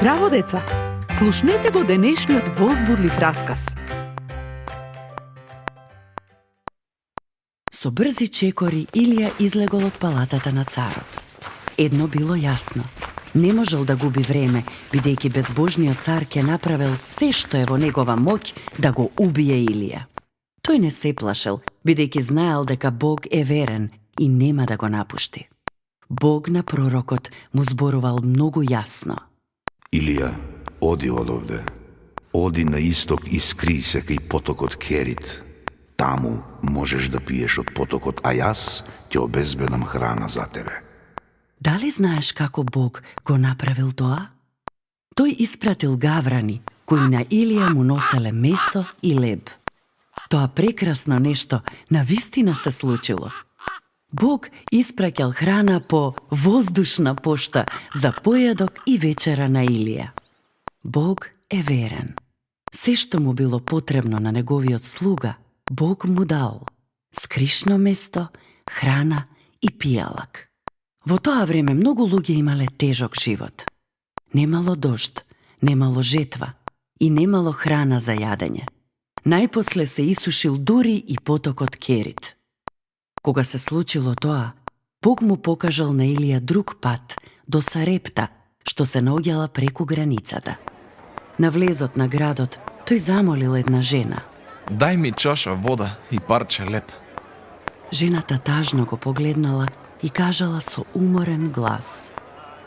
Здраво, деца! Слушнете го денешниот возбудлив расказ. Со брзи чекори Илија излегол од палатата на царот. Едно било јасно. Не можел да губи време, бидејќи безбожниот цар ќе направил се што е во негова моќ да го убие Илија. Тој не се плашел, бидејќи знаел дека Бог е верен и нема да го напушти. Бог на пророкот му зборувал многу јасно. Илија, оди одовде. Оди на исток и скри се кај потокот Керит. Таму можеш да пиеш од потокот, а јас ќе обезбедам храна за тебе. Дали знаеш како Бог го направил тоа? Тој испратил гаврани, кои на Илија му носеле месо и леб. Тоа прекрасно нешто навистина се случило. Бог испраќал храна по воздушна пошта за појадок и вечера на Илија. Бог е верен. Се што му било потребно на неговиот слуга, Бог му дал. Скришно место, храна и пијалак. Во тоа време многу луѓе имале тежок живот. Немало дожд, немало жетва и немало храна за јадење. Најпосле се исушил дури и потокот Керит. Кога се случило тоа, Бог му покажал на Илија друг пат до Сарепта, што се наоѓала преку границата. На влезот на градот, тој замолил една жена. Дај ми чаша вода и парче леб. Жената тажно го погледнала и кажала со уморен глас.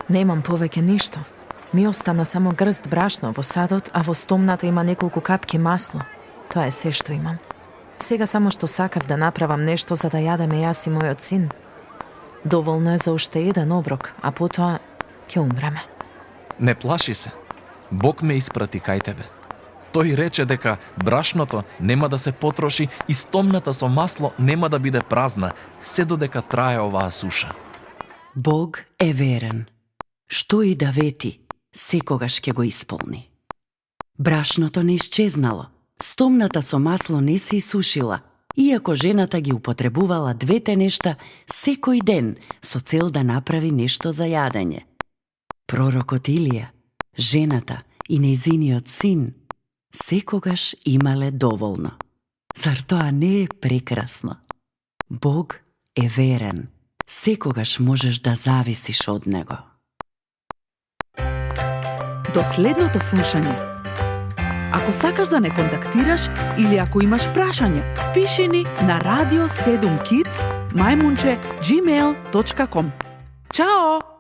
Немам повеќе ништо. Ми остана само грст брашно во садот, а во стомната има неколку капки масло. Тоа е се што имам. Сега само што сакав да направам нешто за да јадеме јас и мојот син. Доволно е за уште еден оброк, а потоа ќе умреме. Не плаши се. Бог ме испрати кај тебе. Тој рече дека брашното нема да се потроши и стомната со масло нема да биде празна, се додека трае оваа суша. Бог е верен. Што и да вети, секогаш ќе го исполни. Брашното не исчезнало. Стомната со масло не се исушила, иако жената ги употребувала двете нешта секој ден со цел да направи нешто за јадење. Пророкот Илија, жената и нејзиниот син секогаш имале доволно. Зар тоа не е прекрасно? Бог е верен. Секогаш можеш да зависиш од него. До следното слушање. Ако сакаш да не контактираш или ако имаш прашање, пиши ни на radio7kids@gmail.com. Чао!